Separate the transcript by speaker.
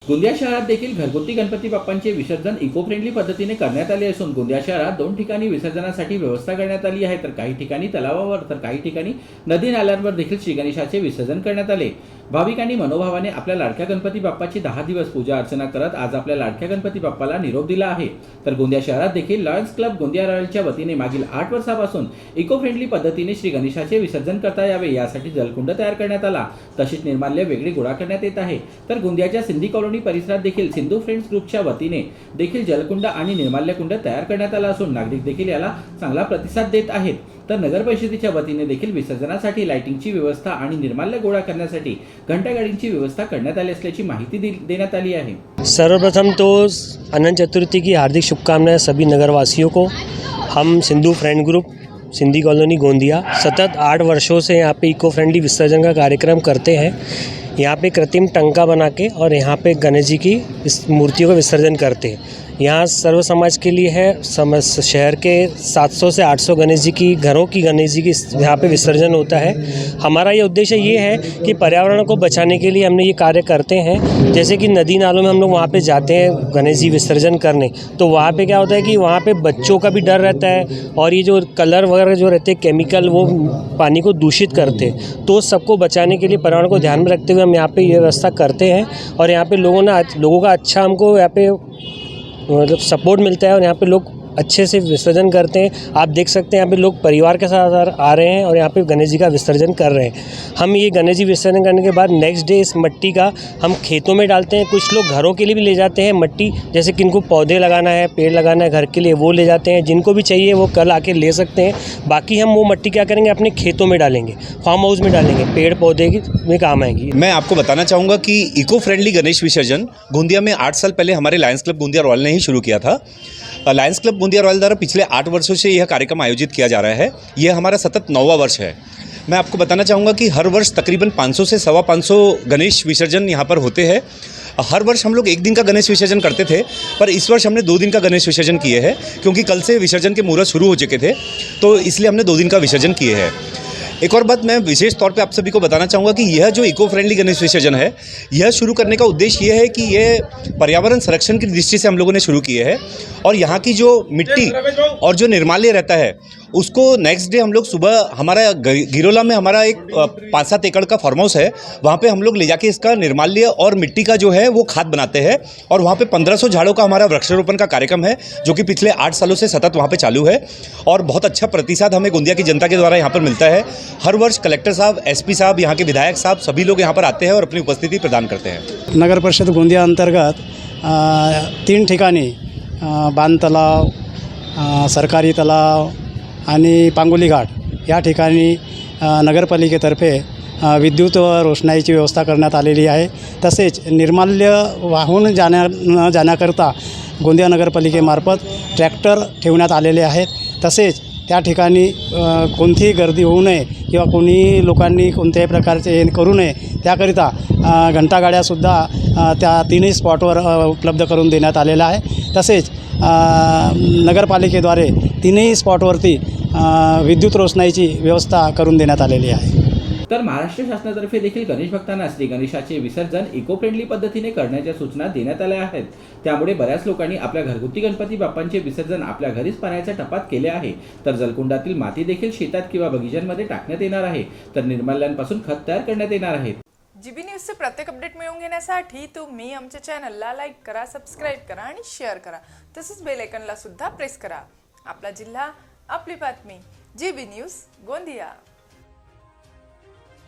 Speaker 1: गोंदिया शहरात देखील घरगुती गणपती बाप्पांचे विसर्जन इको फ्रेंडली पद्धतीने करण्यात आले असून गोंदिया शहरात 2 ठिकाणी विसर्जनासाठी व्यवस्था करण्यात आली आहे, तर काही ठिकाणी तलावावर तर काही ठिकाणी नदी नाल्यांवर देखील श्री गणेशाचे विसर्जन करण्यात आले। भाविकांनी मनोभावाने आपल्या लाडक्या गणपती बाप्पाची 10 दिवस पूजा अर्चना करत आज आपल्या लाडक्या गणपती बाप्पाला निरोप दिला आहे। तर गोंदिया शहरात देखील लॉयन्स क्लब गोंदिया रॉयलच्या वतीने मागील 8 वर्षापासून इको फ्रेंडली पद्धतीने श्री गणेशाचे विसर्जन करता यावे यासाठी जलकुंड तयार करण्यात आला, तसेच निर्माल्य वेगळे गोळा करण्यात येत आहे। तर गोंदियाच्या सिंधी कॉलनी परिसरात देखील सिंधू फ्रेंड्स ग्रुपच्या वतीने देखील जलकुंड आणि निर्माल्य कुंड तयार करण्यात आला असून नागरिक देखील याला चांगला प्रतिसाद देत आहेत। तर नगर परिषदेच्या वतीने देखील विसर्जनासाठी लाइटिंगची व्यवस्था आणि निर्माल्य गोळा करण्यासाठी घंटागाडींची व्यवस्था करण्यात आली असल्याची माहिती देण्यात आली आहे।
Speaker 2: सर्वप्रथम तो अनंत चतुर्थी की हार्दिक शुभकामनाएं सभी नगरवासियों को। हम Sindhu friend group Sindhi colony Gondia सतत 8 वर्षों से यहाँ पे इको फ्रेंडली विसर्जन का कार्यक्रम करते हैं। यहाँ पे कृत्रिम टंका बना के और यहाँ पे गणेश जी की इस मूर्तियों का विसर्जन करते हैं। यहाँ सर्व समाज के लिए है, शहर के 700 से 800 गणेश जी की घरों की गणेश जी की यहाँ पे विसर्जन होता है। हमारा ये उद्देश्य ये है कि पर्यावरण को बचाने के लिए हमने ये कार्य करते हैं। जैसे कि नदी नालों में हम लोग वहाँ पे जाते हैं गणेश जी विसर्जन करने, तो वहाँ पे क्या होता है कि वहाँ पे बच्चों का भी डर रहता है और ये जो कलर वगैरह जो रहते हैं केमिकल वो पानी को दूषित करते हैं। तो सबको बचाने के लिए पर्यावरण को ध्यान में रखते हुए हम यहाँ पे ये व्यवस्था करते हैं और यहाँ पे लोगों का अच्छा हमको यहाँ पे मतलब सपोर्ट मिलता है और यहाँ पे लोग अच्छे से विसर्जन करते हैं। आप देख सकते हैं यहाँ पे लोग परिवार के साथ आ रहे हैं और यहाँ पे गणेश जी का विसर्जन कर रहे हैं। हम ये गणेश जी विसर्जन करने के बाद नेक्स्ट डे इस मिट्टी का हम खेतों में डालते हैं। कुछ लोग घरों के लिए भी ले जाते हैं मिट्टी, जैसे कि इनको पौधे लगाना है, पेड़ लगाना है घर के लिए, वो ले जाते हैं। जिनको भी चाहिए वो कल आके ले सकते हैं। बाकी हम वो मिट्टी क्या करेंगे, अपने खेतों में डालेंगे, फार्म हाउस में डालेंगे, पेड़ पौधे में काम आएंगी।
Speaker 3: मैं आपको बताना चाहूँगा कि इको फ्रेंडली गणेश विसर्जन गोंदिया में 8 साल पहले हमारे लायंस क्लब गोंदिया रॉयल ने ही शुरू किया था। लायंस क्लब गोंदिया रॉयल द्वारा पिछले 8 वर्षों से यह कार्यक्रम आयोजित किया जा रहा है। यह हमारा सतत 9वां वर्ष है। मैं आपको बताना चाहूँगा कि हर वर्ष तकरीबन 500 से 550 गणेश विसर्जन यहाँ पर होते हैं। हर वर्ष हम लोग 1 दिन का गणेश विसर्जन करते थे, पर इस वर्ष हमने 2 दिन का गणेश विसर्जन किए हैं, क्योंकि कल से विसर्जन के मुहूर्त शुरू हो चुके थे, तो इसलिए हमने 2 दिन का विसर्जन किए हैं। एक और बात मैं विशेष तौर पे आप सभी को बताना चाहूँगा कि यह जो इको फ्रेंडली गणेश विसर्जन है, यह शुरू करने का उद्देश्य यह है कि यह पर्यावरण संरक्षण की दृष्टि से हम लोगों ने शुरू किए हैं और यहाँ की जो मिट्टी और जो निर्माल्य रहता है उसको नेक्स्ट डे हम लोग सुबह हमारा गिरोला में हमारा एक 5-7 एकड़ का फार्म हाउस है, वहाँ पे हम लोग ले जाके इसका निर्माल्य और मिट्टी का जो है वो खाद बनाते हैं और वहाँ पे 1500 झाड़ों का हमारा वृक्षारोपण का कार्यक्रम है, जो कि पिछले 8 सालों से सतत वहाँ पे चालू है और बहुत अच्छा प्रतिसाद हमें गोंदिया की जनता के द्वारा यहाँ पर मिलता है। हर वर्ष कलेक्टर साहब, एसपी साहब, यहाँ के विधायक साहब सभी लोग यहाँ पर आते हैं और अपनी उपस्थिति प्रदान करते हैं।
Speaker 4: नगर परिषद गोंदिया अंतर्गत 3 ठिकाणी बांध तलाव, सरकारी तलाव आणि पांगोली घाट या ठिकाणी नगरपालिकेतर्फे विद्युत व रोषणाईची व्यवस्था करण्यात आलेली आहे। तसेच निर्माल्य वाहून जाण्याकरता गोंदिया नगरपालिकेमार्फत ट्रॅक्टर ठेवण्यात आलेले आहेत। तसेच त्या ठिकाणी कोणतीही गर्दी होऊ नये किंवा कोणी लोकांनी कोणत्याही प्रकारचे हे करू नये त्याकरिता घंटागाड्यासुद्धा त्या 3ही स्पॉटवर उपलब्ध करून देण्यात आलेला आहे। तसेच नगरपालिकेद्वारे 3ही स्पॉटवरती विद्युत रोषणाईची व्यवस्था करून देण्यात आलेली आहे।
Speaker 1: तर महाराष्ट्र शासनातर्फे देखील गणेश भक्तांना श्री गणेशाचे विसर्जन इको फ्रेंडली पद्धतीने करण्याच्या सूचना देण्यात आल्या आहेत। त्यामुळे बऱ्याच लोकांनी आपल्या घरगुती गणपती बाप्पांचे विसर्जन आपल्या घरीच पाण्याच्या टपात केले आहे। तर जलकुंडातील माती देखील शेतात किंवा बगीचांमध्ये टाकण्यात येणार आहे, तर निर्माल्यांपासून खत तयार करण्यात येणार आहे।
Speaker 5: जीबी न्यूजचे प्रत्येक अपडेट मिळवून घेण्यासाठी तुम्ही आमच्या चॅनलला लाईक करा, सबस्क्राइब करा आणि शेअर करा। तसंच बेल आयकॉनला सुद्धा प्रेस करा। आपला जिल्हा, आपली बातमी, जीबी न्यूज गोंदिया।